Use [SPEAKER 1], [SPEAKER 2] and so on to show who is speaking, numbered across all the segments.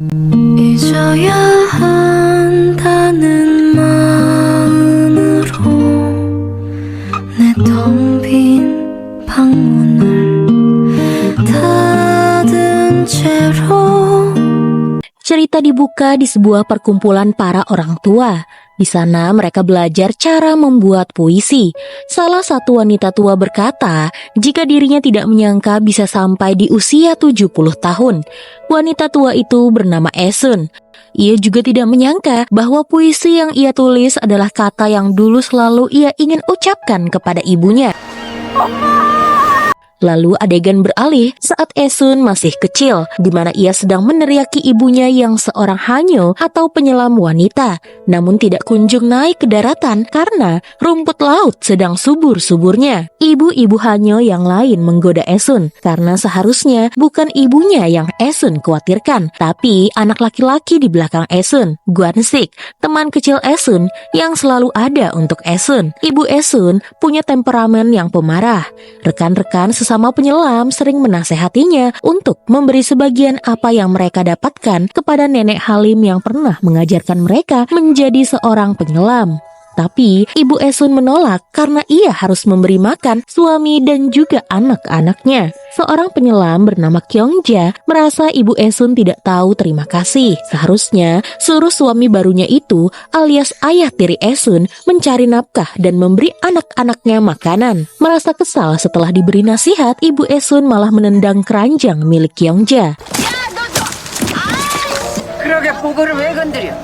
[SPEAKER 1] 잊어야 한다는 마음으로 내 텅 빈 방문을 닫은 채로.
[SPEAKER 2] Cerita dibuka di sebuah perkumpulan para orang tua. Di sana mereka belajar cara membuat puisi. Salah satu wanita tua berkata, jika dirinya tidak menyangka bisa sampai di usia 70 tahun. Wanita tua itu bernama Esun. Ia juga tidak menyangka bahwa puisi yang ia tulis adalah kata yang dulu selalu ia ingin ucapkan kepada ibunya. Lalu adegan beralih saat Esun masih kecil, di mana ia sedang meneriaki ibunya yang seorang hanyo atau penyelam wanita, namun tidak kunjung naik ke daratan karena rumput laut sedang subur-suburnya. Ibu-ibu hanyo yang lain menggoda Esun, karena seharusnya bukan ibunya yang Esun khawatirkan, tapi anak laki-laki di belakang Esun, Gwansik, teman kecil Esun yang selalu ada untuk Esun. Ibu Esun punya temperamen yang pemarah. Rekan-rekan sesama penyelam sering menasehatinya untuk memberi sebagian apa yang mereka dapatkan kepada nenek Halim yang pernah mengajarkan mereka menjadi seorang penyelam. Tapi Ibu Esun menolak karena ia harus memberi makan suami dan juga anak-anaknya. Seorang penyelam bernama Kyongja merasa Ibu Esun tidak tahu terima kasih. Seharusnya suruh suami barunya itu alias ayah tiri Esun mencari nafkah dan memberi anak-anaknya makanan. Merasa kesal setelah diberi nasihat, Ibu Esun malah menendang keranjang milik Kyongja.
[SPEAKER 3] 그러게 보고를 왜 건드려?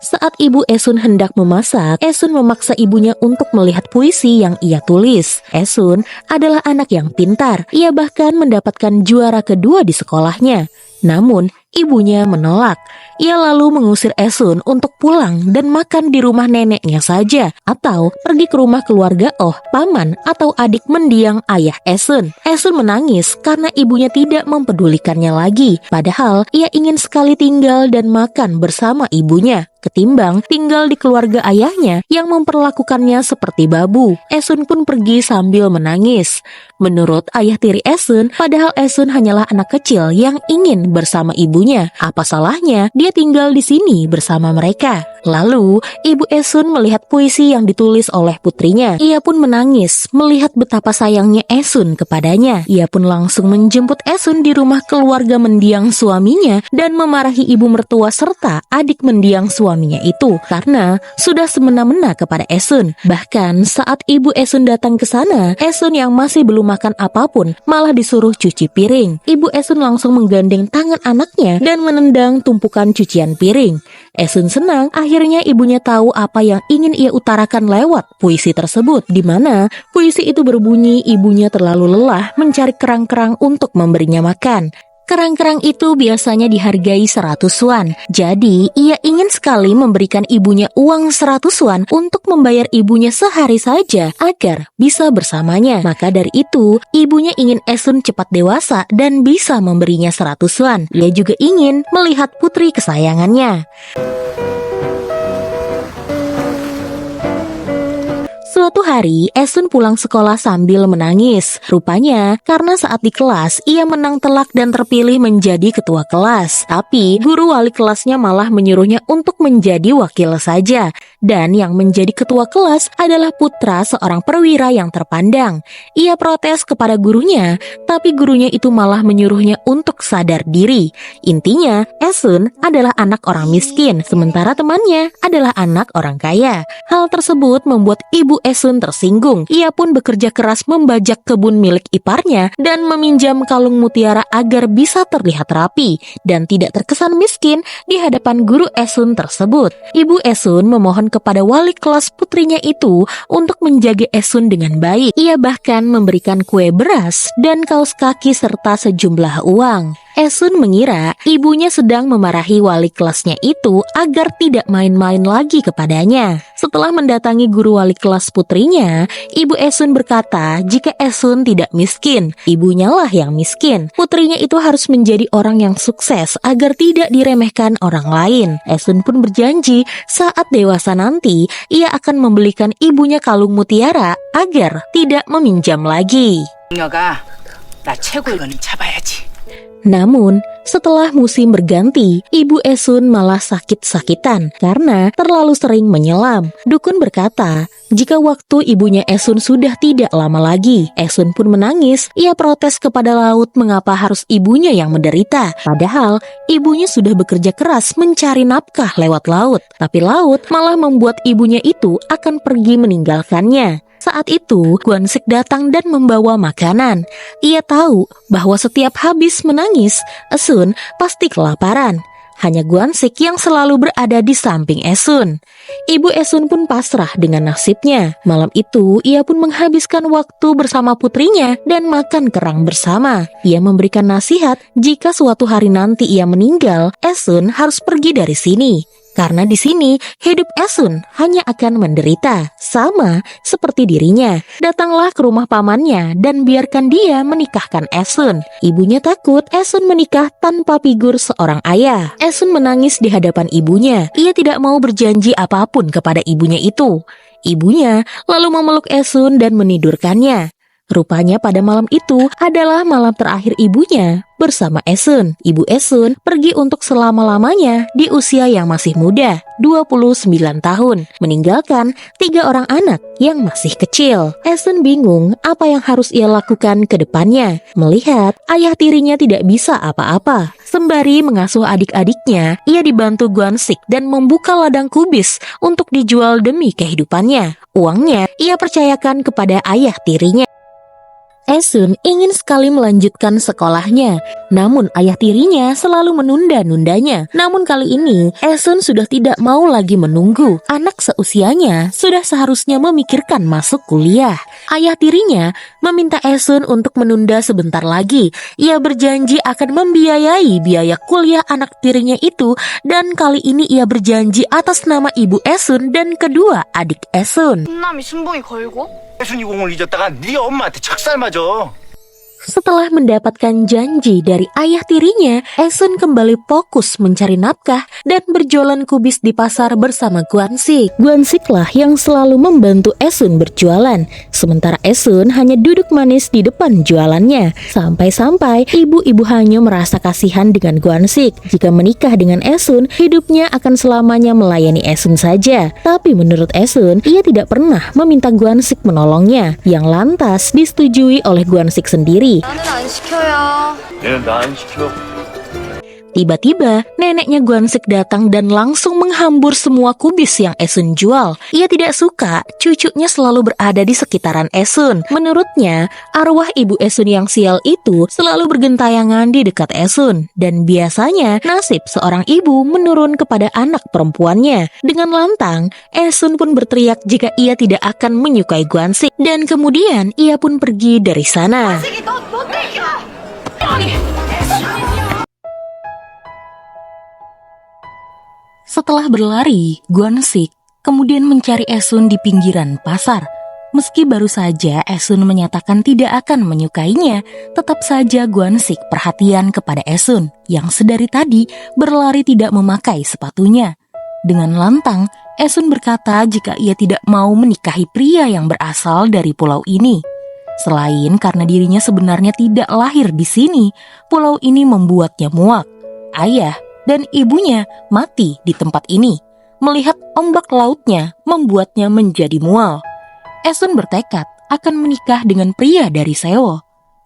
[SPEAKER 2] Saat Ibu Esun hendak memasak, Esun memaksa ibunya untuk melihat puisi yang ia tulis. Esun adalah anak yang pintar. Ia bahkan mendapatkan juara kedua di sekolahnya. Namun, ibunya menolak. Ia lalu mengusir Esun untuk pulang dan makan di rumah neneknya saja, atau pergi ke rumah keluarga paman atau adik mendiang ayah Esun. Esun menangis karena ibunya tidak mempedulikannya lagi, padahal ia ingin sekali tinggal dan makan bersama ibunya, ketimbang tinggal di keluarga ayahnya yang memperlakukannya seperti babu. Esun pun pergi sambil menangis. Menurut ayah tiri Esun, padahal Esun hanyalah anak kecil yang ingin bersama ibunya. Apa salahnya dia tinggal di sini bersama mereka? Lalu, Ibu Esun melihat puisi yang ditulis oleh putrinya. Ia pun menangis melihat betapa sayangnya Esun kepadanya. Ia pun langsung menjemput Esun di rumah keluarga mendiang suaminya dan memarahi ibu mertua serta adik mendiang suaminya itu karena sudah semena-mena kepada Esun. Bahkan saat Ibu Esun datang ke sana, Esun yang masih belum makan apapun malah disuruh cuci piring. Ibu Esun langsung menggandeng tangan anaknya dan menendang tumpukan cucian piring. Esun senang akhirnya ibunya tahu apa yang ingin ia utarakan lewat puisi tersebut, di mana puisi itu berbunyi ibunya terlalu lelah mencari kerang-kerang untuk memberinya makan. Kerang-kerang itu biasanya dihargai 100 won. Jadi, ia ingin sekali memberikan ibunya uang 100 won untuk membayar ibunya sehari saja agar bisa bersamanya. Maka dari itu, ibunya ingin Esun cepat dewasa dan bisa memberinya 100 won. Ia juga ingin melihat putri kesayangannya. Suatu hari, Esun pulang sekolah sambil menangis. Rupanya, karena saat di kelas, ia menang telak dan terpilih menjadi ketua kelas. Tapi, guru wali kelasnya malah menyuruhnya untuk menjadi wakil saja. Dan yang menjadi ketua kelas adalah putra seorang perwira yang terpandang. Ia protes kepada gurunya, tapi gurunya itu malah menyuruhnya untuk sadar diri. Intinya, Esun adalah anak orang miskin, sementara temannya adalah anak orang kaya. Hal tersebut membuat Ibu Esun tersinggung. Ia pun bekerja keras membajak kebun milik iparnya dan meminjam kalung mutiara agar bisa terlihat rapi dan tidak terkesan miskin di hadapan guru Esun tersebut. Ibu Esun memohon kepada wali kelas putrinya itu untuk menjaga Esun dengan baik. Ia bahkan memberikan kue beras dan kaos kaki serta sejumlah uang. Esun mengira ibunya sedang memarahi wali kelasnya itu agar tidak main-main lagi kepadanya. Setelah mendatangi guru wali kelas putrinya, Ibu Esun berkata jika Esun tidak miskin, ibunya lah yang miskin. Putrinya itu harus menjadi orang yang sukses agar tidak diremehkan orang lain. Esun pun berjanji saat dewasa nanti, ia akan membelikan ibunya kalung mutiara agar tidak meminjam lagi.
[SPEAKER 3] 녀가 나 최고의 거는 잡아야지.
[SPEAKER 2] Namun, setelah musim berganti, Ibu Esun malah sakit-sakitan karena terlalu sering menyelam. Dukun berkata, jika waktu ibunya Esun sudah tidak lama lagi. Esun pun menangis. Ia protes kepada laut mengapa harus ibunya yang menderita. Padahal, ibunya sudah bekerja keras mencari nafkah lewat laut. Tapi laut malah membuat ibunya itu akan pergi meninggalkannya. Saat itu, Gwansik datang dan membawa makanan. Ia tahu bahwa setiap habis menangis, Esun pasti kelaparan. Hanya Gwansik yang selalu berada di samping Esun. Ibu Esun pun pasrah dengan nasibnya. Malam itu, ia pun menghabiskan waktu bersama putrinya dan makan kerang bersama. Ia memberikan nasihat jika suatu hari nanti ia meninggal, Esun harus pergi dari sini. Karena di sini hidup Esun hanya akan menderita, sama seperti dirinya. Datanglah ke rumah pamannya dan biarkan dia menikahkan Esun. Ibunya takut Esun menikah tanpa figur seorang ayah. Esun menangis di hadapan ibunya. Ia tidak mau berjanji apapun kepada ibunya itu. Ibunya lalu memeluk Esun dan menidurkannya. Rupanya pada malam itu adalah malam terakhir ibunya bersama Esun. Ibu Esun pergi untuk selama-lamanya di usia yang masih muda, 29 tahun, meninggalkan 3 orang anak yang masih kecil. Esun bingung apa yang harus ia lakukan ke depannya, melihat ayah tirinya tidak bisa apa-apa. Sembari mengasuh adik-adiknya, ia dibantu Gwansik dan membuka ladang kubis untuk dijual demi kehidupannya. Uangnya ia percayakan kepada ayah tirinya. Esun ingin sekali melanjutkan sekolahnya, namun ayah tirinya selalu menunda-nundanya. Namun kali ini, Esun sudah tidak mau lagi menunggu. Anak seusianya sudah seharusnya memikirkan masuk kuliah. Ayah tirinya meminta Esun untuk menunda sebentar lagi. Ia berjanji akan membiayai biaya kuliah anak tirinya itu, dan kali ini ia berjanji atas nama ibu Esun dan kedua adik Esun.
[SPEAKER 4] 남이 순봉이 걸고?
[SPEAKER 5] 혜순이 공을 잊었다가 네 엄마한테 착살 맞아.
[SPEAKER 2] Setelah mendapatkan janji dari ayah tirinya, Esun kembali fokus mencari nafkah dan berjualan kubis di pasar bersama Gwansik. Gwansiklah yang selalu membantu Esun berjualan, sementara Esun hanya duduk manis di depan jualannya. Sampai-sampai ibu-ibu Hanyo merasa kasihan dengan Gwansik. Jika menikah dengan Esun, hidupnya akan selamanya melayani Esun saja. Tapi menurut Esun, ia tidak pernah meminta Gwansik menolongnya, yang lantas disetujui oleh Gwansik sendiri.
[SPEAKER 4] 나는 안 시켜요.
[SPEAKER 5] 얘는 나 안 시켜.
[SPEAKER 2] Tiba-tiba, neneknya Gwansik datang dan langsung menghambur semua kubis yang Esun jual. Ia tidak suka cucunya selalu berada di sekitaran Esun. Menurutnya, arwah ibu Esun yang sial itu selalu bergentayangan di dekat Esun. Dan biasanya, nasib seorang ibu menurun kepada anak perempuannya. Dengan lantang, Esun pun berteriak jika ia tidak akan menyukai Gwansik. Dan kemudian, ia pun pergi dari sana. Setelah berlari, Gwansik kemudian mencari Esun di pinggiran pasar. Meski baru saja Esun menyatakan tidak akan menyukainya, tetap saja Gwansik perhatian kepada Esun yang sedari tadi berlari tidak memakai sepatunya. Dengan lantang, Esun berkata jika ia tidak mau menikahi pria yang berasal dari pulau ini. Selain karena dirinya sebenarnya tidak lahir di sini, pulau ini membuatnya muak. Ayah dan ibunya mati di tempat ini. Melihat ombak lautnya membuatnya menjadi mual. Esun bertekad akan menikah dengan pria dari Sewo.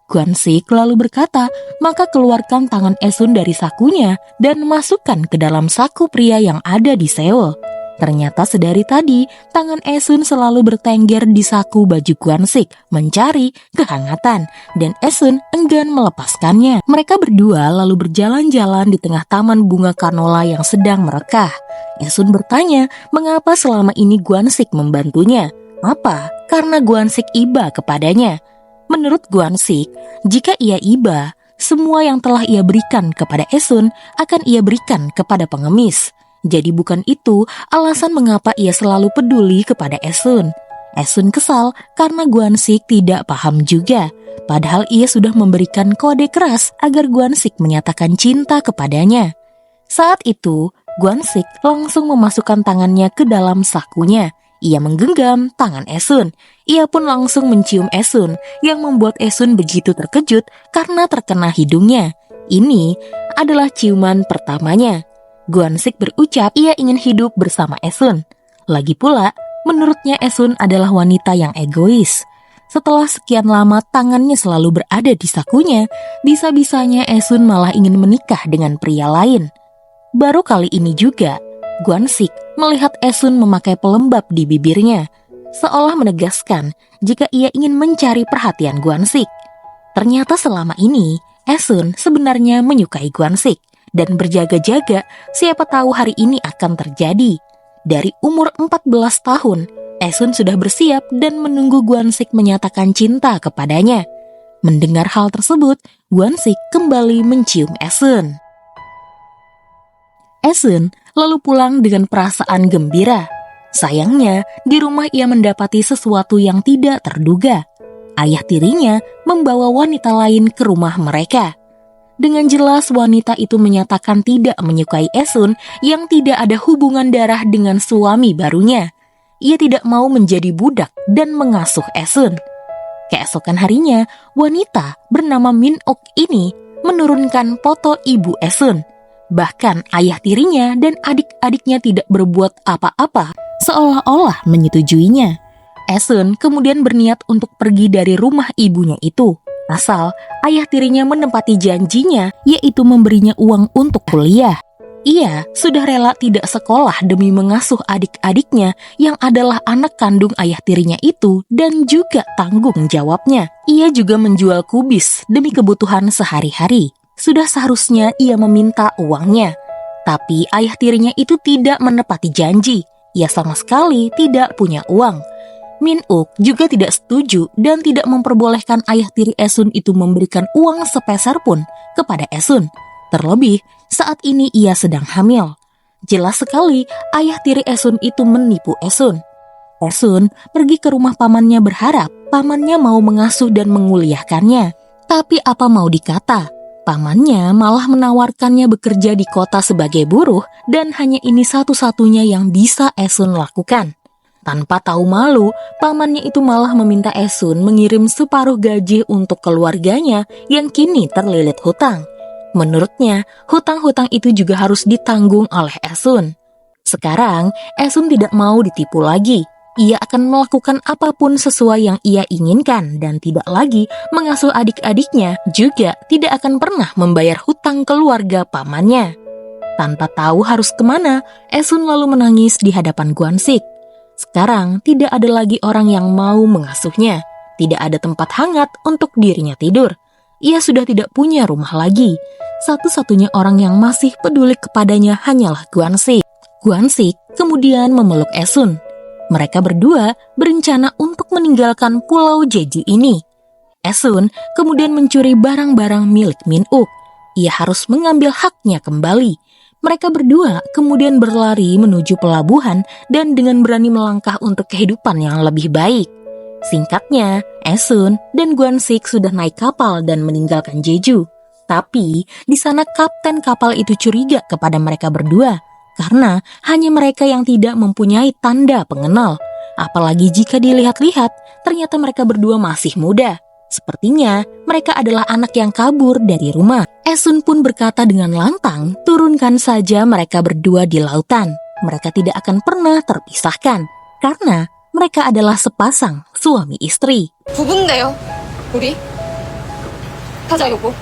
[SPEAKER 2] Gwansik lalu berkata, maka keluarkan tangan Esun dari sakunya dan masukkan ke dalam saku pria yang ada di Sewo. Ternyata sedari tadi, tangan Esun selalu bertengger di saku baju Gwansik, mencari kehangatan, dan Esun enggan melepaskannya. Mereka berdua lalu berjalan-jalan di tengah taman bunga kanola yang sedang merekah. Esun bertanya, mengapa selama ini Gwansik membantunya? Apa? Karena Gwansik iba kepadanya. Menurut Gwansik, jika ia iba, semua yang telah ia berikan kepada Esun akan ia berikan kepada pengemis. Jadi bukan itu alasan mengapa ia selalu peduli kepada Esun. Esun kesal karena Gwansik tidak paham juga. Padahal ia sudah memberikan kode keras agar Gwansik menyatakan cinta kepadanya. Saat itu, Gwansik langsung memasukkan tangannya ke dalam sakunya. Ia menggenggam tangan Esun. Ia pun langsung mencium Esun, yang membuat Esun begitu terkejut karena terkena hidungnya. Ini adalah ciuman pertamanya. Gwansik berucap ia ingin hidup bersama Esun. Lagi pula, menurutnya Esun adalah wanita yang egois. Setelah sekian lama tangannya selalu berada di sakunya, bisa-bisanya Esun malah ingin menikah dengan pria lain. Baru kali ini juga, Gwansik melihat Esun memakai pelembab di bibirnya, seolah menegaskan jika ia ingin mencari perhatian Gwansik. Ternyata selama ini, Esun sebenarnya menyukai Gwansik dan berjaga-jaga siapa tahu hari ini akan terjadi. Dari umur 14 tahun, Esun sudah bersiap dan menunggu Gwansik menyatakan cinta kepadanya. Mendengar hal tersebut, Gwansik kembali mencium Esun. Esun lalu pulang dengan perasaan gembira. Sayangnya, di rumah ia mendapati sesuatu yang tidak terduga. Ayah tirinya membawa wanita lain ke rumah mereka. Dengan jelas wanita itu menyatakan tidak menyukai Esun yang tidak ada hubungan darah dengan suami barunya. Ia tidak mau menjadi budak dan mengasuh Esun. Keesokan harinya, wanita bernama Min-ok ini menurunkan foto ibu Esun. Bahkan ayah tirinya dan adik-adiknya tidak berbuat apa-apa, seolah-olah menyetujuinya. Esun kemudian berniat untuk pergi dari rumah ibunya itu, asal ayah tirinya menepati janjinya, yaitu memberinya uang untuk kuliah. Ia sudah rela tidak sekolah demi mengasuh adik-adiknya yang adalah anak kandung ayah tirinya itu dan juga tanggung jawabnya. Ia juga menjual kubis demi kebutuhan sehari-hari. Sudah seharusnya ia meminta uangnya. Tapi ayah tirinya itu tidak menepati janji. Ia sama sekali tidak punya uang. Min-ok juga tidak setuju dan tidak memperbolehkan ayah tiri Esun itu memberikan uang sepeser pun kepada Esun. Terlebih, saat ini ia sedang hamil. Jelas sekali ayah tiri Esun itu menipu Esun. Esun pergi ke rumah pamannya berharap pamannya mau mengasuh dan menguliahkannya. Tapi apa mau dikata, pamannya malah menawarkannya bekerja di kota sebagai buruh dan hanya ini satu-satunya yang bisa Esun lakukan. Tanpa tahu malu, pamannya itu malah meminta Esun mengirim separuh gaji untuk keluarganya yang kini terlilit hutang. Menurutnya, hutang-hutang itu juga harus ditanggung oleh Esun. Sekarang, Esun tidak mau ditipu lagi. Ia akan melakukan apapun sesuai yang ia inginkan dan tidak lagi mengasuh adik-adiknya, juga tidak akan pernah membayar hutang keluarga pamannya. Tanpa tahu harus kemana, Esun lalu menangis di hadapan Gwansik. Sekarang, tidak ada lagi orang yang mau mengasuhnya. Tidak ada tempat hangat untuk dirinya tidur. Ia sudah tidak punya rumah lagi. Satu-satunya orang yang masih peduli kepadanya hanyalah Gwansik. Gwansik kemudian memeluk Esun. Mereka berdua berencana untuk meninggalkan pulau Jeju ini. Esun kemudian mencuri barang-barang milik Min-ok. Ia harus mengambil haknya kembali. Mereka berdua kemudian berlari menuju pelabuhan dan dengan berani melangkah untuk kehidupan yang lebih baik. Singkatnya, Esun dan Gwansik sudah naik kapal dan meninggalkan Jeju. Tapi, di sana kapten kapal itu curiga kepada mereka berdua, karena hanya mereka yang tidak mempunyai tanda pengenal. Apalagi jika dilihat-lihat, ternyata mereka berdua masih muda. Sepertinya, mereka adalah anak yang kabur dari rumah. Esun pun berkata dengan lantang, turunkan saja mereka berdua di lautan. Mereka tidak akan pernah terpisahkan, karena mereka adalah sepasang suami istri.
[SPEAKER 4] 부부인데요, 우리? 타자 여보.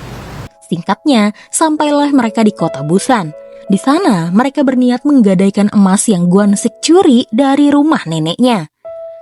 [SPEAKER 2] Singkatnya, sampailah mereka di kota Busan. Di sana, mereka berniat menggadaikan emas yang Gwansik curi dari rumah neneknya.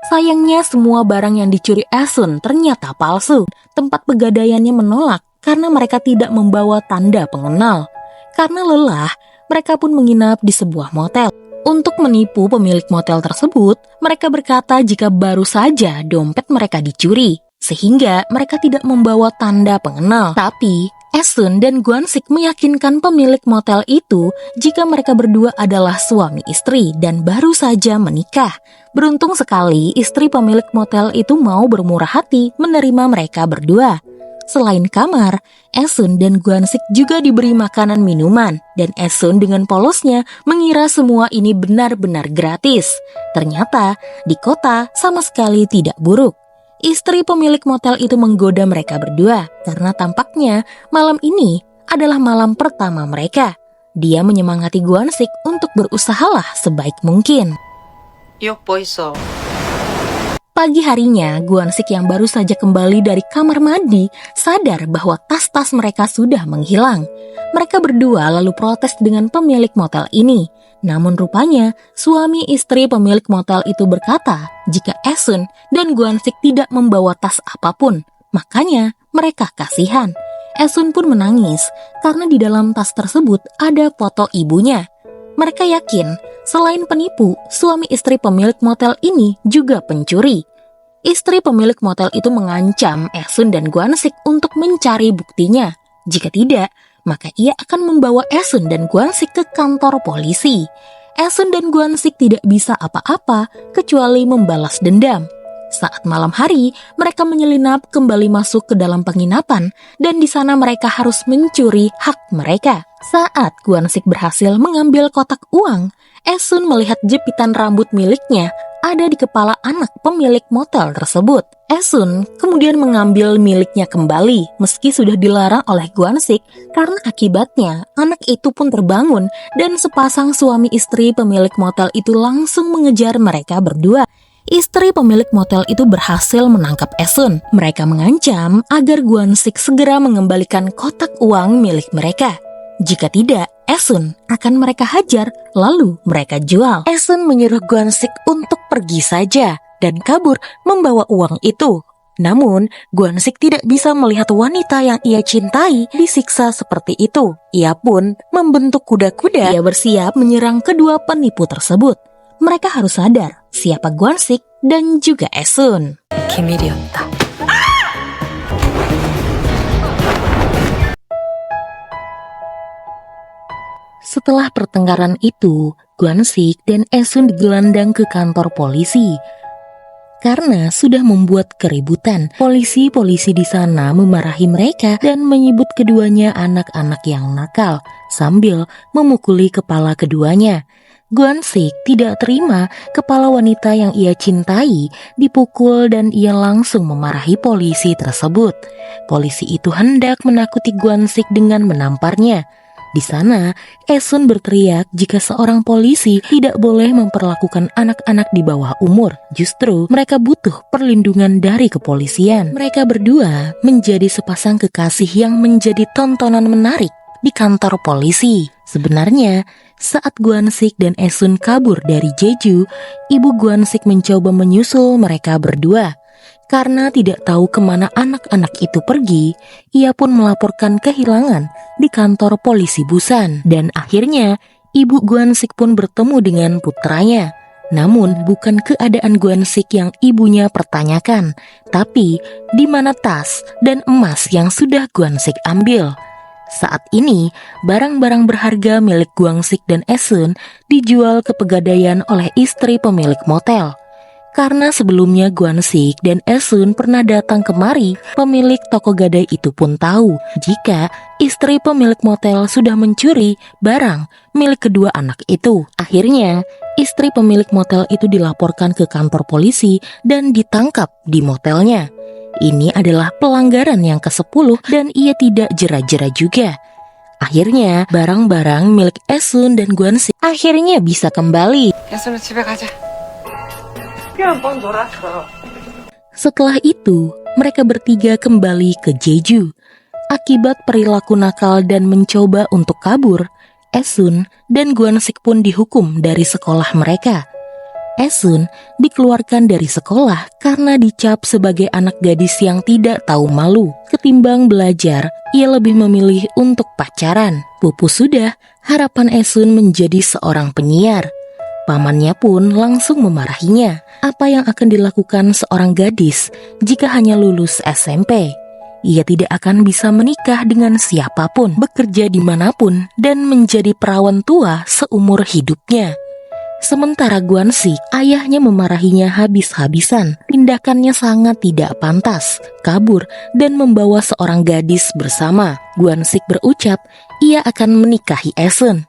[SPEAKER 2] Sayangnya, semua barang yang dicuri Esun ternyata palsu. Tempat pegadaiannya menolak karena mereka tidak membawa tanda pengenal. Karena lelah, mereka pun menginap di sebuah motel. Untuk menipu pemilik motel tersebut, mereka berkata jika baru saja dompet mereka dicuri, sehingga mereka tidak membawa tanda pengenal. Tapi, Esun dan Gwansik meyakinkan pemilik motel itu jika mereka berdua adalah suami istri dan baru saja menikah. Beruntung sekali istri pemilik motel itu mau bermurah hati menerima mereka berdua. Selain kamar, Esun dan Gwansik juga diberi makanan minuman dan Esun dengan polosnya mengira semua ini benar-benar gratis. Ternyata di kota sama sekali tidak buruk. Istri pemilik motel itu menggoda mereka berdua karena tampaknya malam ini adalah malam pertama mereka. Dia menyemangati Gwansik untuk berusahalah sebaik mungkin.
[SPEAKER 3] 욕 보이소.
[SPEAKER 2] Pagi harinya, Gwansik yang baru saja kembali dari kamar mandi sadar bahwa tas-tas mereka sudah menghilang. Mereka berdua lalu protes dengan pemilik motel ini. Namun rupanya, suami istri pemilik motel itu berkata jika Esun dan Gwansik tidak membawa tas apapun. Makanya mereka kasihan. Esun pun menangis karena di dalam tas tersebut ada foto ibunya. Mereka yakin selain penipu, suami istri pemilik motel ini juga pencuri. Istri pemilik motel itu mengancam Esun dan Gwansik untuk mencari buktinya. Jika tidak, maka ia akan membawa Esun dan Gwansik ke kantor polisi. Esun dan Gwansik tidak bisa apa-apa kecuali membalas dendam. Saat malam hari, mereka menyelinap kembali masuk ke dalam penginapan dan di sana mereka harus mencuri hak mereka. Saat Gwansik berhasil mengambil kotak uang, Esun melihat jepitan rambut miliknya ada di kepala anak pemilik motel tersebut. Esun kemudian mengambil miliknya kembali meski sudah dilarang oleh Gwansik karena akibatnya anak itu pun terbangun dan sepasang suami istri pemilik motel itu langsung mengejar mereka berdua. Istri pemilik motel itu berhasil menangkap Esun. Mereka mengancam agar Gwansik segera mengembalikan kotak uang milik mereka. Jika tidak, Esun akan mereka hajar lalu mereka jual. Esun menyuruh Gwansik untuk pergi saja dan kabur membawa uang itu. Namun, Gwansik tidak bisa melihat wanita yang ia cintai disiksa seperti itu. Ia pun membentuk kuda-kuda. Ia bersiap menyerang kedua penipu tersebut. Mereka harus sadar siapa Gwansik dan juga Esun.
[SPEAKER 3] 기밀이었다.
[SPEAKER 2] Setelah pertengkaran itu, Gwansik dan Esun digelandang ke kantor polisi. Karena sudah membuat keributan, polisi-polisi di sana memarahi mereka dan menyebut keduanya anak-anak yang nakal sambil memukuli kepala keduanya. Gwansik tidak terima kepala wanita yang ia cintai dipukul dan ia langsung memarahi polisi tersebut. Polisi itu hendak menakuti Gwansik dengan menamparnya. Di sana, Esun berteriak jika seorang polisi tidak boleh memperlakukan anak-anak di bawah umur. Justru mereka butuh perlindungan dari kepolisian. Mereka berdua menjadi sepasang kekasih yang menjadi tontonan menarik di kantor polisi. Sebenarnya, saat Gwansik dan Esun kabur dari Jeju, ibu Gwansik mencoba menyusul mereka berdua. Karena tidak tahu kemana anak-anak itu pergi, ia pun melaporkan kehilangan di kantor polisi Busan. Dan akhirnya, ibu Gwansik pun bertemu dengan putranya. Namun, bukan keadaan Gwansik yang ibunya pertanyakan, tapi di mana tas dan emas yang sudah Gwansik ambil. Saat ini, barang-barang berharga milik Gwansik dan Esun dijual ke pegadaian oleh istri pemilik motel. Karena sebelumnya Gwansik dan Esun pernah datang kemari, pemilik toko gadai itu pun tahu jika istri pemilik motel sudah mencuri barang milik kedua anak itu. Akhirnya, istri pemilik motel itu dilaporkan ke kantor polisi dan ditangkap di motelnya. Ini adalah pelanggaran yang ke-10 dan ia tidak jera-jera juga. Akhirnya, barang-barang milik Esun dan Gwansik akhirnya bisa kembali.
[SPEAKER 3] 에스는 집에 가자.
[SPEAKER 2] Setelah itu, mereka bertiga kembali ke Jeju. Akibat perilaku nakal dan mencoba untuk kabur, Esun dan Gwansik pun dihukum dari sekolah mereka. Esun dikeluarkan dari sekolah karena dicap sebagai anak gadis yang tidak tahu malu. Ketimbang belajar, ia lebih memilih untuk pacaran. Pupus sudah, harapan Esun menjadi seorang penyiar. Pamannya pun langsung memarahinya. Apa yang akan dilakukan seorang gadis jika hanya lulus SMP? Ia tidak akan bisa menikah dengan siapapun, bekerja dimanapun, dan menjadi perawan tua seumur hidupnya. Sementara Gwansik, ayahnya memarahinya habis-habisan. Tindakannya sangat tidak pantas, kabur dan membawa seorang gadis bersama. Gwansik berucap, ia akan menikahi Esun.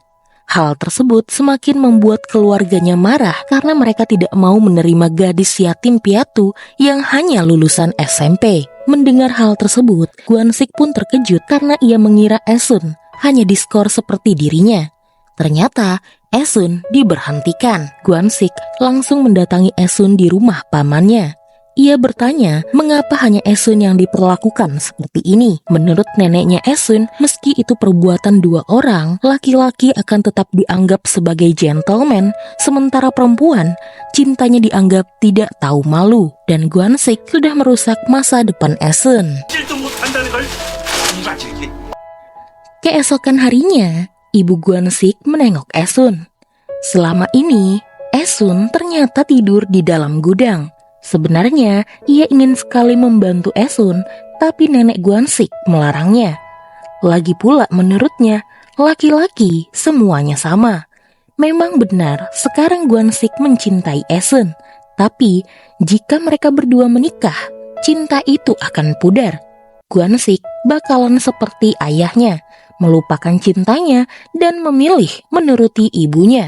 [SPEAKER 2] Hal tersebut semakin membuat keluarganya marah karena mereka tidak mau menerima gadis yatim piatu yang hanya lulusan SMP. Mendengar hal tersebut, Gwansik pun terkejut karena ia mengira Esun hanya diskor seperti dirinya. Ternyata Esun diberhentikan. Gwansik langsung mendatangi Esun di rumah pamannya. Ia bertanya mengapa hanya Esun yang diperlakukan seperti ini. Menurut neneknya Esun, meski itu perbuatan dua orang, laki-laki akan tetap dianggap sebagai gentleman, sementara perempuan cintanya dianggap tidak tahu malu. Dan Gwansik sudah merusak masa depan Esun.
[SPEAKER 5] 찔도 못한다는 걸 누가 즐기?
[SPEAKER 2] Keesokan harinya, ibu Gwansik menengok Esun. Selama ini, Esun ternyata tidur di dalam gudang. Sebenarnya, ia ingin sekali membantu Esun, tapi nenek Gwansik melarangnya. Lagi pula menurutnya, laki-laki semuanya sama. Memang benar, sekarang Gwansik mencintai Esun. Tapi, jika mereka berdua menikah, cinta itu akan pudar. Gwansik bakalan seperti ayahnya, melupakan cintanya dan memilih menuruti ibunya.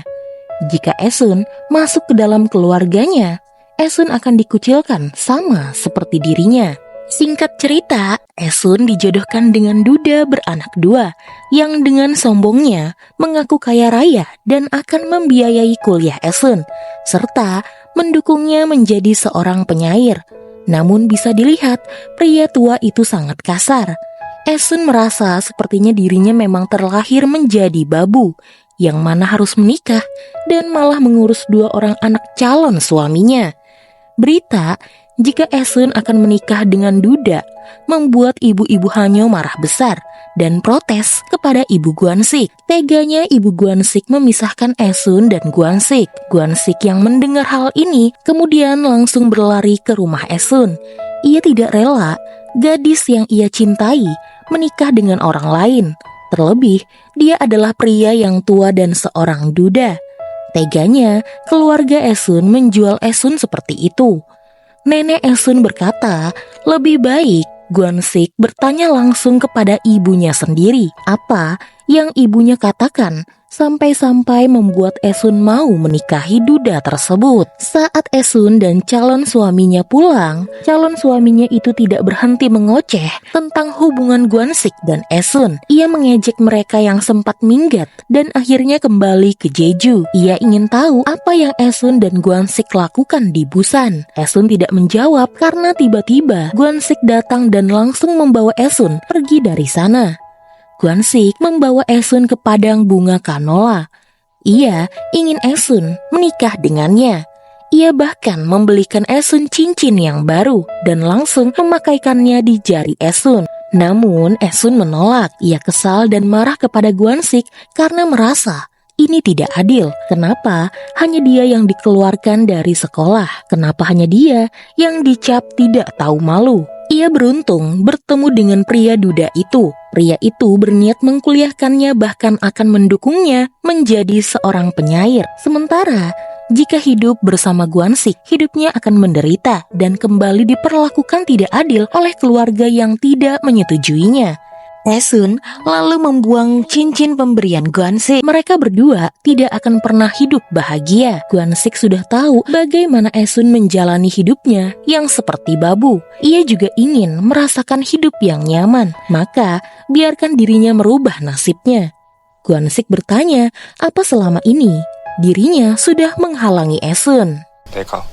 [SPEAKER 2] Jika Esun masuk ke dalam keluarganya, Esun akan dikucilkan sama seperti dirinya. Singkat cerita, Esun dijodohkan dengan duda beranak dua yang dengan sombongnya mengaku kaya raya dan akan membiayai kuliah Esun, serta mendukungnya menjadi seorang penyair. Namun bisa dilihat, pria tua itu sangat kasar. Esun merasa sepertinya dirinya memang terlahir menjadi babu, yang mana harus menikah dan malah mengurus dua orang anak calon suaminya. Berita jika Esun akan menikah dengan duda membuat ibu-ibu Hanyo marah besar dan protes kepada ibu Gwansik. Teganya ibu Gwansik memisahkan Esun dan Gwansik. Gwansik yang mendengar hal ini kemudian langsung berlari ke rumah Esun. Ia tidak rela gadis yang ia cintai menikah dengan orang lain. Terlebih, dia adalah pria yang tua dan seorang duda. Teganya, keluarga Esun menjual Esun seperti itu. Nenek Esun berkata, lebih baik Gwansik bertanya langsung kepada ibunya sendiri. Apa yang ibunya katakan sampai-sampai membuat Esun mau menikahi duda tersebut. Saat Esun dan calon suaminya pulang, calon suaminya itu tidak berhenti mengoceh tentang hubungan Gwansik dan Esun. Ia mengejek mereka yang sempat minggat dan akhirnya kembali ke Jeju. Ia ingin tahu apa yang Esun dan Gwansik lakukan di Busan. Esun tidak menjawab karena tiba-tiba Gwansik datang dan langsung membawa Esun pergi dari sana. Gwansik membawa Esun ke padang bunga kanola. Ia ingin Esun menikah dengannya. Ia bahkan membelikan Esun cincin yang baru dan langsung memakaikannya di jari Esun. Namun Esun menolak. Ia kesal dan marah kepada Gwansik karena merasa ini tidak adil. Kenapa hanya dia yang dikeluarkan dari sekolah? Kenapa hanya dia yang dicap tidak tahu malu? Ia beruntung bertemu dengan pria duda itu. Pria itu berniat mengkuliahkannya bahkan akan mendukungnya menjadi seorang penyair. Sementara jika hidup bersama Gwansik, hidupnya akan menderita dan kembali diperlakukan tidak adil oleh keluarga yang tidak menyetujuinya. Esun lalu membuang cincin pemberian Gwansik. Mereka berdua tidak akan pernah hidup bahagia. Gwansik sudah tahu bagaimana Esun menjalani hidupnya yang seperti babu. Ia juga ingin merasakan hidup yang nyaman, maka biarkan dirinya merubah nasibnya. Gwansik bertanya apa selama ini dirinya sudah menghalangi Esun.
[SPEAKER 5] 내가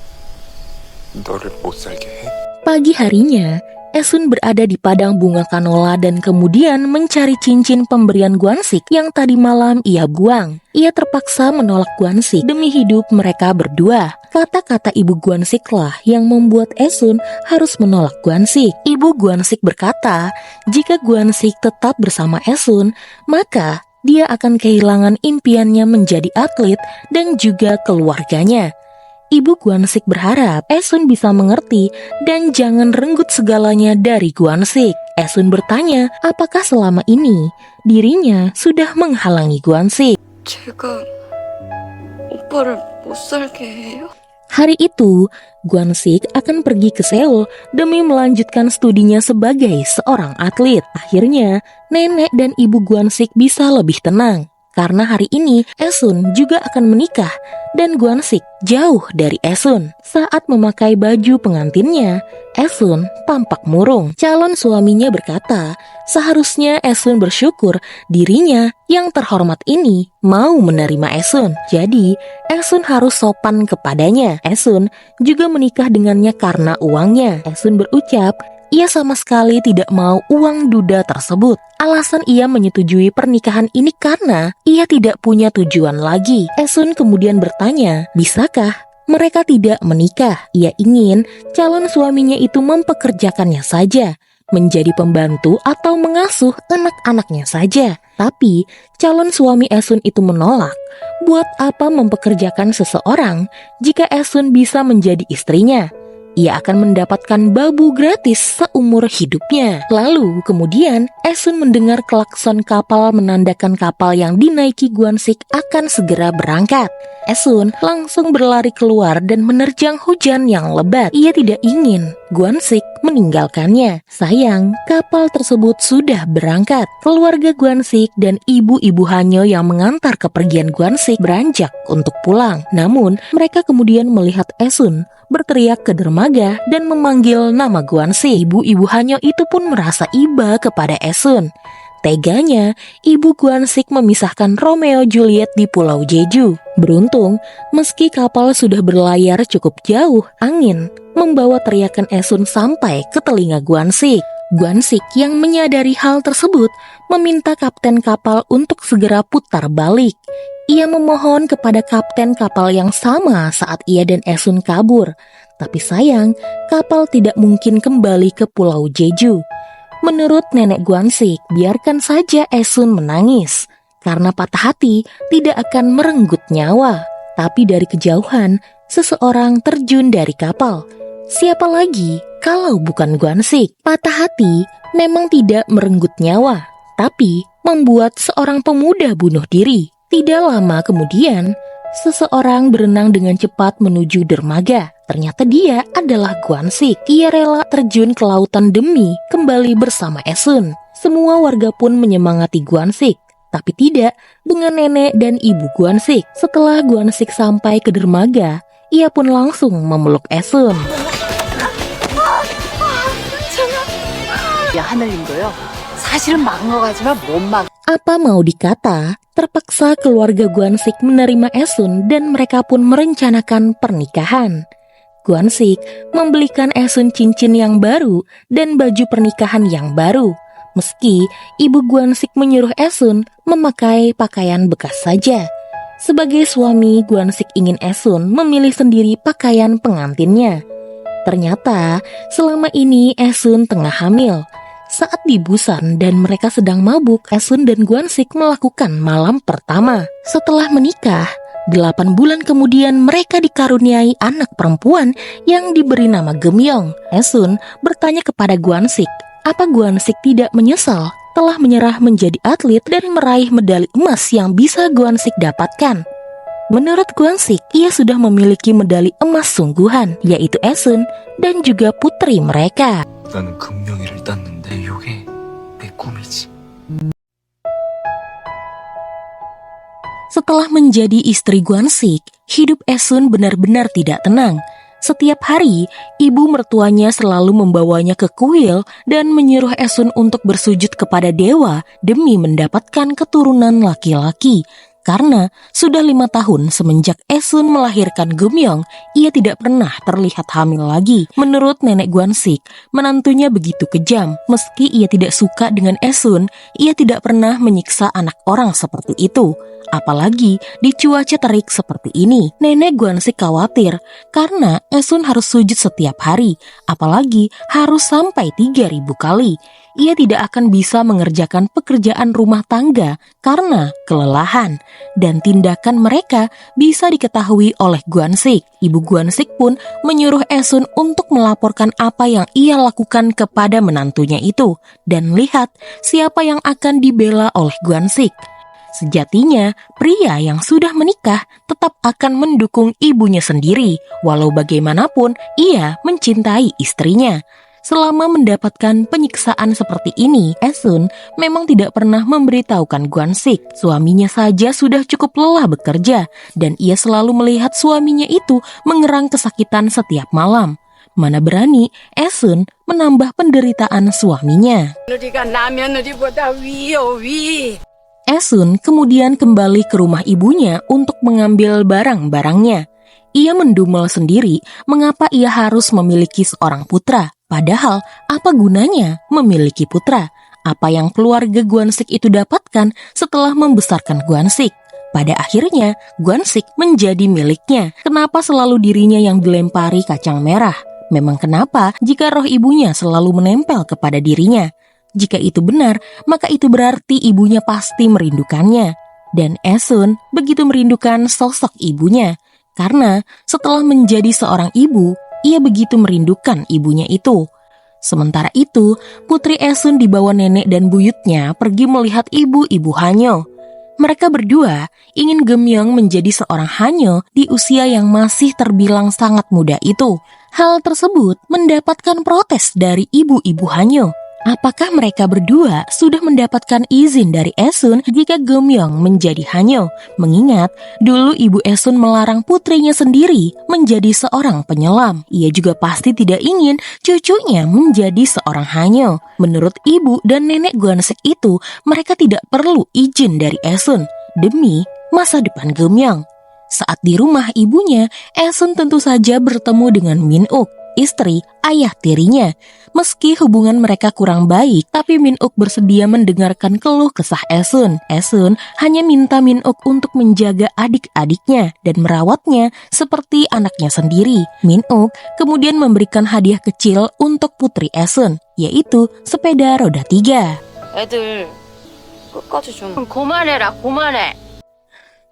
[SPEAKER 5] 너를 못 살게 해?
[SPEAKER 2] Pagi harinya, Esun berada di padang bunga kanola dan kemudian mencari cincin pemberian Gwansik yang tadi malam ia buang. Ia terpaksa menolak Gwansik demi hidup mereka berdua. Kata-kata ibu Gwansiklah yang membuat Esun harus menolak Gwansik. Ibu Gwansik berkata, jika Gwansik tetap bersama Esun, maka dia akan kehilangan impiannya menjadi atlet dan juga keluarganya. Ibu Gwansik berharap Esun bisa mengerti dan jangan renggut segalanya dari Gwansik. Esun bertanya apakah selama ini dirinya sudah menghalangi Gwansik.
[SPEAKER 4] 제가 오빠를 못 살게 해요?
[SPEAKER 2] Hari itu, Gwansik akan pergi ke Seoul demi melanjutkan studinya sebagai seorang atlet. Akhirnya, nenek dan ibu Gwansik bisa lebih tenang. karena hari ini Esun juga akan menikah dan Gwansik jauh dari Esun. Saat memakai baju pengantinnya, Esun tampak murung. Calon suaminya berkata, seharusnya Esun bersyukur dirinya yang terhormat ini mau menerima Esun. Jadi, Esun harus sopan kepadanya. Esun juga menikah dengannya karena uangnya. Esun berucap, ia sama sekali tidak mau uang duda tersebut. Alasan ia menyetujui pernikahan ini karena ia tidak punya tujuan lagi. Esun kemudian bertanya, bisakah mereka tidak menikah? Ia ingin calon suaminya itu mempekerjakannya saja, menjadi pembantu atau mengasuh anak-anaknya saja. Tapi calon suami Esun itu menolak. Buat apa mempekerjakan seseorang jika Esun bisa menjadi istrinya? Ia akan mendapatkan babu gratis seumur hidupnya. Lalu kemudian Esun mendengar klakson kapal menandakan kapal yang dinaiki Gwansik akan segera berangkat. Esun langsung berlari keluar dan menerjang hujan yang lebat. Ia tidak ingin Gwansik meninggalkannya. Sayang, kapal tersebut sudah berangkat. Keluarga Gwansik dan ibu-ibu Hanyo yang mengantar kepergian Gwansik beranjak untuk pulang. Namun, mereka kemudian melihat Esun berteriak ke dermaga dan memanggil nama Gwansik. Ibu-ibu Hanyo itu pun merasa iba kepada Esun. Teganya, ibu Gwansik memisahkan Romeo Juliet di Pulau Jeju. Beruntung, meski kapal sudah berlayar cukup jauh, angin membawa teriakan Esun sampai ke telinga Gwansik. Gwansik yang menyadari hal tersebut meminta kapten kapal untuk segera putar balik. Ia memohon kepada kapten kapal yang sama saat ia dan Esun kabur. Tapi sayang, kapal tidak mungkin kembali ke Pulau Jeju. Menurut nenek Gwansik, biarkan saja Esun menangis, karena patah hati tidak akan merenggut nyawa. Tapi dari kejauhan, seseorang terjun dari kapal. Siapa lagi kalau bukan Gwansik? Patah hati memang tidak merenggut nyawa, tapi membuat seorang pemuda bunuh diri. Tidak lama kemudian, seseorang berenang dengan cepat menuju dermaga. Ternyata dia adalah Gwansik. Ia rela terjun ke lautan demi kembali bersama Esun. Semua warga pun menyemangati Gwansik, tapi tidak dengan nenek dan ibu Gwansik. Setelah Gwansik sampai ke dermaga, ia pun langsung memeluk Esun.
[SPEAKER 3] 야, 하늘님도요. 사실은 막은 거 같지만 못 막.
[SPEAKER 2] Apa mau dikata, terpaksa keluarga Gwansik menerima Esun dan mereka pun merencanakan pernikahan. Gwansik membelikan Esun cincin yang baru dan baju pernikahan yang baru. Meski ibu Gwansik menyuruh Esun memakai pakaian bekas saja. Sebagai suami, Gwansik ingin Esun memilih sendiri pakaian pengantinnya. Ternyata selama ini Esun tengah hamil. Saat di Busan dan mereka sedang mabuk, Esun dan Gwansik melakukan malam pertama. Setelah menikah, 8 bulan kemudian mereka dikaruniai anak perempuan yang diberi nama Gemyong. Esun bertanya kepada Gwansik, apa Gwansik tidak menyesal telah menyerah menjadi atlet dan meraih medali emas yang bisa Gwansik dapatkan? Menurut Gwansik, ia sudah memiliki medali emas sungguhan, yaitu Esun dan juga putri mereka.
[SPEAKER 5] 나는 금명이를 땄는데 이게 내 꿈이지.
[SPEAKER 2] Setelah menjadi istri Gwansik, hidup Esun benar-benar tidak tenang. Setiap hari, ibu mertuanya selalu membawanya ke kuil dan menyuruh Esun untuk bersujud kepada dewa demi mendapatkan keturunan laki-laki. Karena sudah 5 tahun semenjak Esun melahirkan Gemyong, ia tidak pernah terlihat hamil lagi. Menurut nenek Gwansik, menantunya begitu kejam. Meski ia tidak suka dengan Esun, ia tidak pernah menyiksa anak orang seperti itu. Apalagi di cuaca terik seperti ini. Nenek Gwansik khawatir karena Esun harus sujud setiap hari, apalagi harus sampai 3.000 kali. Ia tidak akan bisa mengerjakan pekerjaan rumah tangga karena kelelahan, dan tindakan mereka bisa diketahui oleh Gwansik. Ibu Gwansik pun menyuruh Esun untuk melaporkan apa yang ia lakukan kepada menantunya itu, dan lihat siapa yang akan dibela oleh Gwansik. Sejatinya, pria yang sudah menikah tetap akan mendukung ibunya sendiri, walau bagaimanapun ia mencintai istrinya. Selama mendapatkan penyiksaan seperti ini, Esun memang tidak pernah memberitahukan Gwansik. Suaminya saja sudah cukup lelah bekerja, dan ia selalu melihat suaminya itu mengerang kesakitan setiap malam. Mana berani Esun menambah penderitaan suaminya. Esun kemudian kembali ke rumah ibunya untuk mengambil barang-barangnya. Ia mendumel sendiri mengapa ia harus memiliki seorang putra. Padahal apa gunanya memiliki putra? Apa yang keluarga Gwansik itu dapatkan setelah membesarkan Gwansik? Pada akhirnya Gwansik menjadi miliknya. Kenapa selalu dirinya yang dilempari kacang merah? Memang kenapa jika roh ibunya selalu menempel kepada dirinya? Jika itu benar, maka itu berarti ibunya pasti merindukannya. Dan Esun begitu merindukan sosok ibunya. Karena setelah menjadi seorang ibu, ia begitu merindukan ibunya itu. Sementara itu, putri Esun dibawa nenek dan buyutnya pergi melihat ibu-ibu Hanyo. Mereka berdua ingin Gemyong menjadi seorang Hanyo di usia yang masih terbilang sangat muda itu. Hal tersebut mendapatkan protes dari ibu-ibu Hanyo. Apakah mereka berdua sudah mendapatkan izin dari Esun jika Gemyong menjadi Hanyo? Mengingat dulu ibu Esun melarang putrinya sendiri menjadi seorang penyelam. Ia juga pasti tidak ingin cucunya menjadi seorang Hanyo. Menurut ibu dan nenek Gwansik itu, mereka tidak perlu izin dari Esun demi masa depan Gemyong. Saat di rumah ibunya, Esun tentu saja bertemu dengan Min-uk, istri ayah tirinya. Meski hubungan mereka kurang baik, tapi Min-uk bersedia mendengarkan keluh kesah Esun. Esun hanya minta Min-uk untuk menjaga adik-adiknya dan merawatnya seperti anaknya sendiri. Min-uk kemudian memberikan hadiah kecil untuk putri Esun, yaitu sepeda roda 3.
[SPEAKER 4] 애들 끝까지 좀 그만해라 그만해.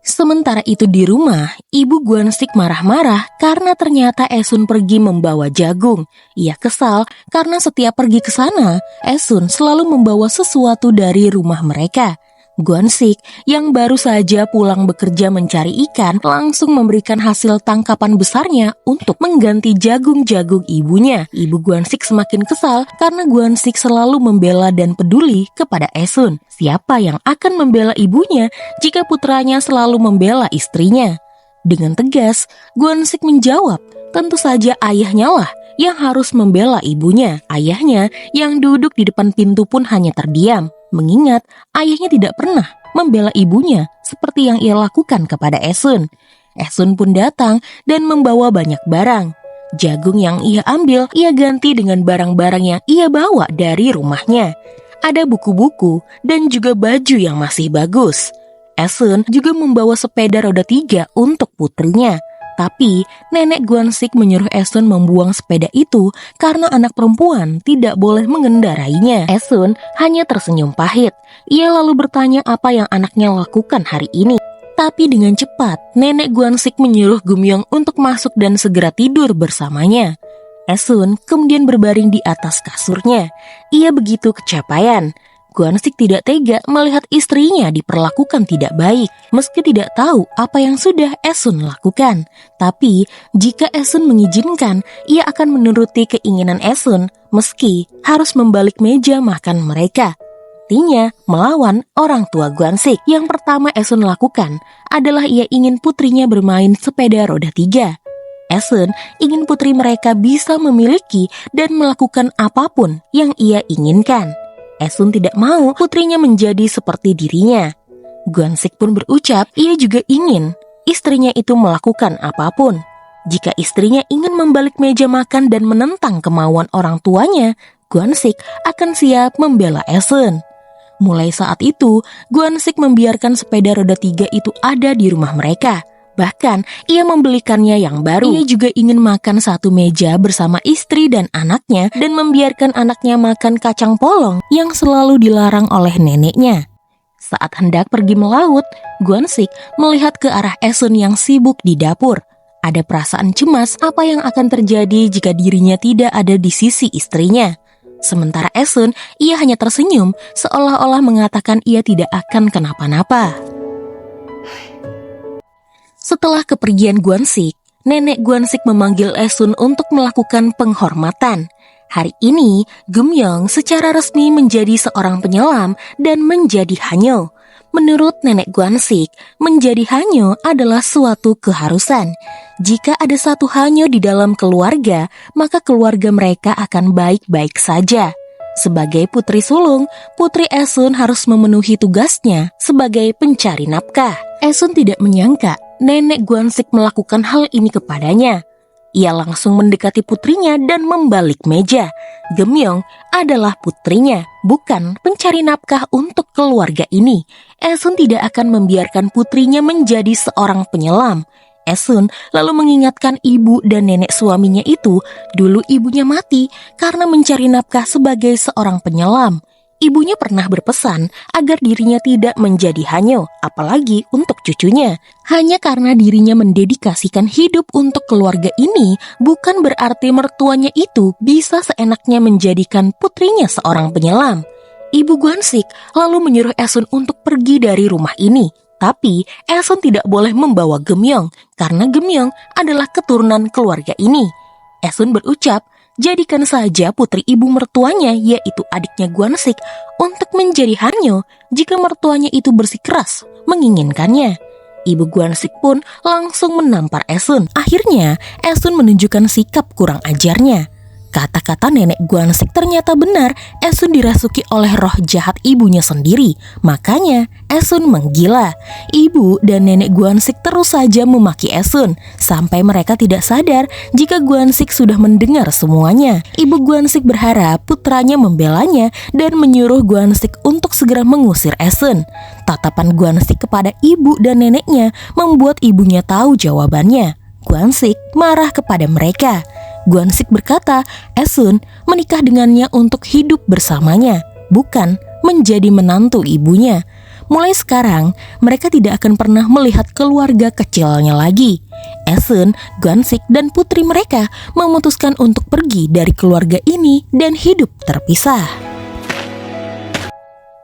[SPEAKER 2] Sementara itu di rumah, ibu Gwansik marah-marah karena ternyata Esun pergi membawa jagung. Ia kesal karena setiap pergi ke sana, Esun selalu membawa sesuatu dari rumah mereka. Gwansik yang baru saja pulang bekerja mencari ikan langsung memberikan hasil tangkapan besarnya untuk mengganti jagung-jagung ibunya. Ibu Gwansik semakin kesal karena Gwansik selalu membela dan peduli kepada Esun. Siapa yang akan membela ibunya jika putranya selalu membela istrinya? Dengan tegas, Gwansik menjawab, tentu saja ayahnya lah yang harus membela ibunya. Ayahnya yang duduk di depan pintu pun hanya terdiam, mengingat ayahnya tidak pernah membela ibunya seperti yang ia lakukan kepada Esun. Esun pun datang dan membawa banyak barang. Jagung yang ia ambil, ia ganti dengan barang-barang yang ia bawa dari rumahnya. Ada buku-buku dan juga baju yang masih bagus. Esun juga membawa sepeda roda 3 untuk putrinya. Tapi nenek Gwansik menyuruh Esun membuang sepeda itu karena anak perempuan tidak boleh mengendarainya. Esun hanya tersenyum pahit. Ia lalu bertanya apa yang anaknya lakukan hari ini. Tapi dengan cepat, nenek Gwansik menyuruh Gemyong untuk masuk dan segera tidur bersamanya. Esun kemudian berbaring di atas kasurnya. Ia begitu kecapean. Gwansik tidak tega melihat istrinya diperlakukan tidak baik, meski tidak tahu apa yang sudah Esun lakukan. Tapi, jika Esun mengizinkan, ia akan menuruti keinginan Esun, meski harus membalik meja makan mereka. Artinya, melawan orang tua Gwansik. Yang pertama Esun lakukan adalah ia ingin putrinya bermain sepeda roda 3. Esun ingin putri mereka bisa memiliki dan melakukan apapun yang ia inginkan. Esun tidak mau putrinya menjadi seperti dirinya. Gwansik pun berucap, ia juga ingin istrinya itu melakukan apapun. Jika istrinya ingin membalik meja makan dan menentang kemauan orang tuanya, Gwansik akan siap membela Esun. Mulai saat itu, Gwansik membiarkan sepeda roda 3 itu ada di rumah mereka. Bahkan, ia membelikannya yang baru. Ia juga ingin makan satu meja bersama istri dan anaknya dan membiarkan anaknya makan kacang polong yang selalu dilarang oleh neneknya. Saat hendak pergi melaut, Gwansik melihat ke arah Esun yang sibuk di dapur. Ada perasaan cemas apa yang akan terjadi jika dirinya tidak ada di sisi istrinya. Sementara Esun, ia hanya tersenyum seolah-olah mengatakan ia tidak akan kenapa-napa. Setelah kepergian Gwansik, nenek Gwansik memanggil Esun untuk melakukan penghormatan. Hari ini, Geumyeong secara resmi menjadi seorang penyelam dan menjadi hanyo. Menurut nenek Gwansik, menjadi hanyo adalah suatu keharusan. Jika ada satu hanyo di dalam keluarga, maka keluarga mereka akan baik-baik saja. Sebagai putri sulung, Putri Esun harus memenuhi tugasnya sebagai pencari nafkah. Esun tidak menyangka nenek Gwansik melakukan hal ini kepadanya. Ia langsung mendekati putrinya dan membalik meja. Geumyeong adalah putrinya, bukan pencari nafkah untuk keluarga ini. Esun tidak akan membiarkan putrinya menjadi seorang penyelam. Esun lalu mengingatkan ibu dan nenek suaminya itu, dulu ibunya mati karena mencari nafkah sebagai seorang penyelam. Ibunya pernah berpesan agar dirinya tidak menjadi hanyo, apalagi untuk cucunya. Hanya karena dirinya mendedikasikan hidup untuk keluarga ini, bukan berarti mertuanya itu bisa seenaknya menjadikan putrinya seorang penyelam. Ibu Gwansik lalu menyuruh Esun untuk pergi dari rumah ini. Tapi Esun tidak boleh membawa Geumyeong, karena Geumyeong adalah keturunan keluarga ini. Esun berucap, jadikan saja putri ibu mertuanya, yaitu adiknya Gwansik, untuk menjadi hanyo jika mertuanya itu bersikeras menginginkannya. Ibu Gwansik pun langsung menampar Esun. Akhirnya, Esun menunjukkan sikap kurang ajarnya. Kata-kata nenek Gwansik ternyata benar, Esun dirasuki oleh roh jahat ibunya sendiri. Makanya Esun menggila. Ibu dan nenek Gwansik terus saja memaki Esun, sampai mereka tidak sadar jika Gwansik sudah mendengar semuanya. Ibu Gwansik berharap putranya membelanya dan menyuruh Gwansik untuk segera mengusir Esun. Tatapan Gwansik kepada ibu dan neneknya membuat ibunya tahu jawabannya. Gwansik marah kepada mereka. Gwansik berkata, Esun menikah dengannya untuk hidup bersamanya, bukan menjadi menantu ibunya. Mulai sekarang, mereka tidak akan pernah melihat keluarga kecilnya lagi. Esun, Gwansik, dan putri mereka memutuskan untuk pergi dari keluarga ini dan hidup terpisah.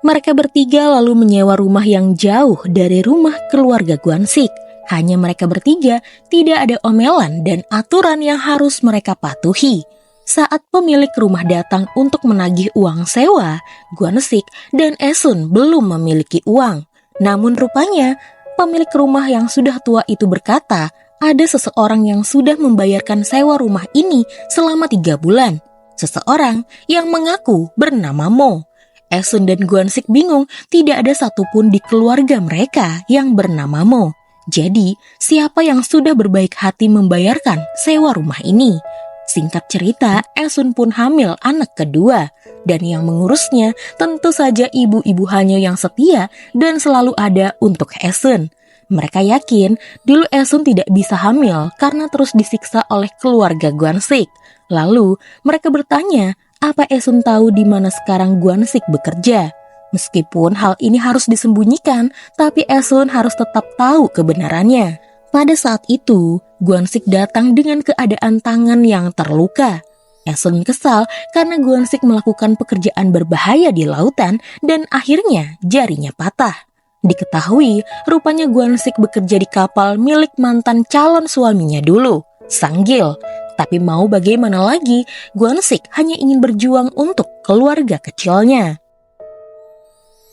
[SPEAKER 2] Mereka bertiga lalu menyewa rumah yang jauh dari rumah keluarga Gwansik. Hanya mereka bertiga, tidak ada omelan dan aturan yang harus mereka patuhi. Saat pemilik rumah datang untuk menagih uang sewa, Gwansik dan Esun belum memiliki uang. Namun rupanya, pemilik rumah yang sudah tua itu berkata, ada seseorang yang sudah membayarkan sewa rumah ini selama 3 bulan. Seseorang yang mengaku bernama Mo. Esun dan Gwansik bingung, tidak ada satupun di keluarga mereka yang bernama Mo. Jadi, siapa yang sudah berbaik hati membayarkan sewa rumah ini? Singkat cerita, Esun pun hamil anak kedua. Dan yang mengurusnya tentu saja ibu-ibu hanyo yang setia dan selalu ada untuk Esun. Mereka yakin dulu Esun tidak bisa hamil karena terus disiksa oleh keluarga Gwansik. Lalu, mereka bertanya, apa Esun tahu di mana sekarang Gwansik bekerja? Meskipun hal ini harus disembunyikan, tapi Esun harus tetap tahu kebenarannya. Pada saat itu, Gwansik datang dengan keadaan tangan yang terluka. Esun kesal karena Gwansik melakukan pekerjaan berbahaya di lautan dan akhirnya jarinya patah. Diketahui, rupanya Gwansik bekerja di kapal milik mantan calon suaminya dulu, Sanggil. Tapi mau bagaimana lagi, Gwansik hanya ingin berjuang untuk keluarga kecilnya.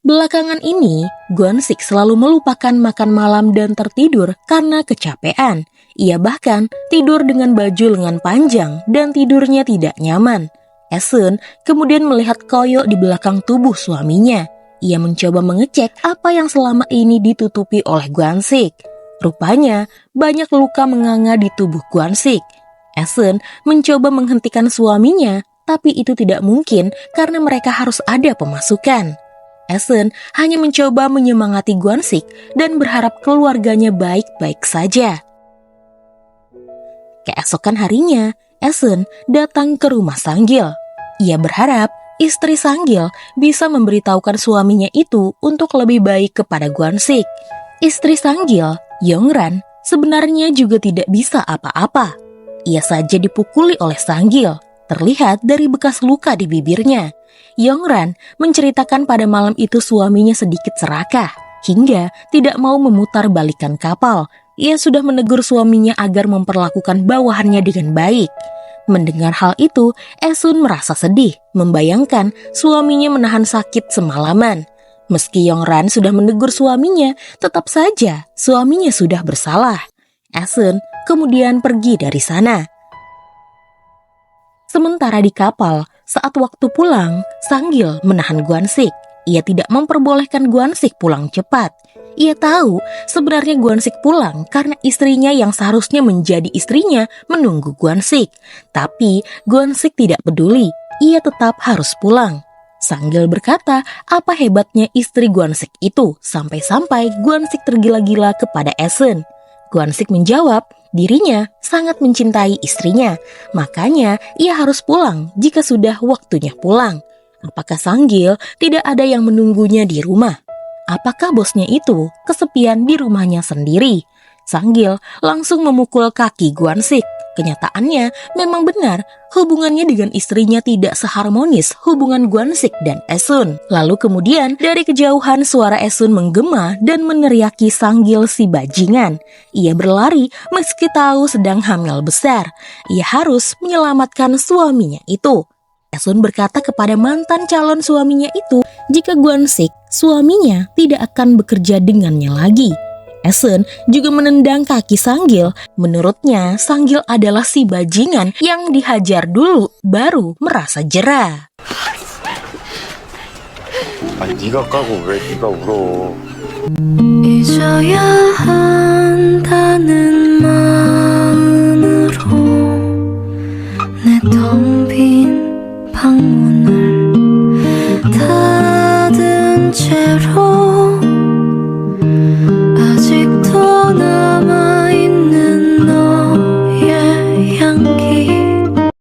[SPEAKER 2] Belakangan ini, Gwansik selalu melupakan makan malam dan tertidur karena kecapean. Ia bahkan tidur dengan baju lengan panjang dan tidurnya tidak nyaman. Esun kemudian melihat koyo di belakang tubuh suaminya. Ia mencoba mengecek apa yang selama ini ditutupi oleh Gwansik. Rupanya banyak luka menganga di tubuh Gwansik. Esun mencoba menghentikan suaminya, tapi itu tidak mungkin karena mereka harus ada pemasukan. Esun hanya mencoba menyemangati Gwansik dan berharap keluarganya baik-baik saja. Keesokan harinya, Esun datang ke rumah Sanggil. Ia berharap istri Sanggil bisa memberitahukan suaminya itu untuk lebih baik kepada Gwansik. Istri Sanggil, Yongran, sebenarnya juga tidak bisa apa-apa. Ia saja dipukuli oleh Sanggil, terlihat dari bekas luka di bibirnya. Yongran menceritakan pada malam itu suaminya sedikit serakah, hingga tidak mau memutar balikan kapal. Ia sudah menegur suaminya agar memperlakukan bawahannya dengan baik. Mendengar hal itu, Esun merasa sedih, membayangkan suaminya menahan sakit semalaman. Meski Yongran sudah menegur suaminya, tetap saja suaminya sudah bersalah. Esun kemudian pergi dari sana. Sementara di kapal, saat waktu pulang, Sanggil menahan Gwansik. Ia tidak memperbolehkan Gwansik pulang cepat. Ia tahu sebenarnya Gwansik pulang karena istrinya yang seharusnya menjadi istrinya menunggu Gwansik. Tapi Gwansik tidak peduli, ia tetap harus pulang. Sanggil berkata apa hebatnya istri Gwansik itu sampai-sampai Gwansik tergila-gila kepada Esun. Gwansik menjawab dirinya sangat mencintai istrinya, makanya ia harus pulang jika sudah waktunya pulang. Apakah Sanggil tidak ada yang menunggunya di rumah? Apakah bosnya itu kesepian di rumahnya sendiri? Sanggil langsung memukul kaki Gwansik. Kenyataannya memang benar, hubungannya dengan istrinya tidak seharmonis hubungan Gwansik dan Esun. Lalu kemudian dari kejauhan suara Esun menggema dan meneriaki Sanggil si bajingan. Ia berlari meski tahu sedang hamil besar. Ia harus menyelamatkan suaminya itu. Esun berkata kepada mantan calon suaminya itu jika Gwansik, suaminya, tidak akan bekerja dengannya lagi. Esun juga menendang kaki Sanggil. Menurutnya, Sanggil adalah si bajingan yang dihajar dulu baru merasa jera.
[SPEAKER 5] 네가 까고 왜 네가 울어?
[SPEAKER 1] 잊어야 한다는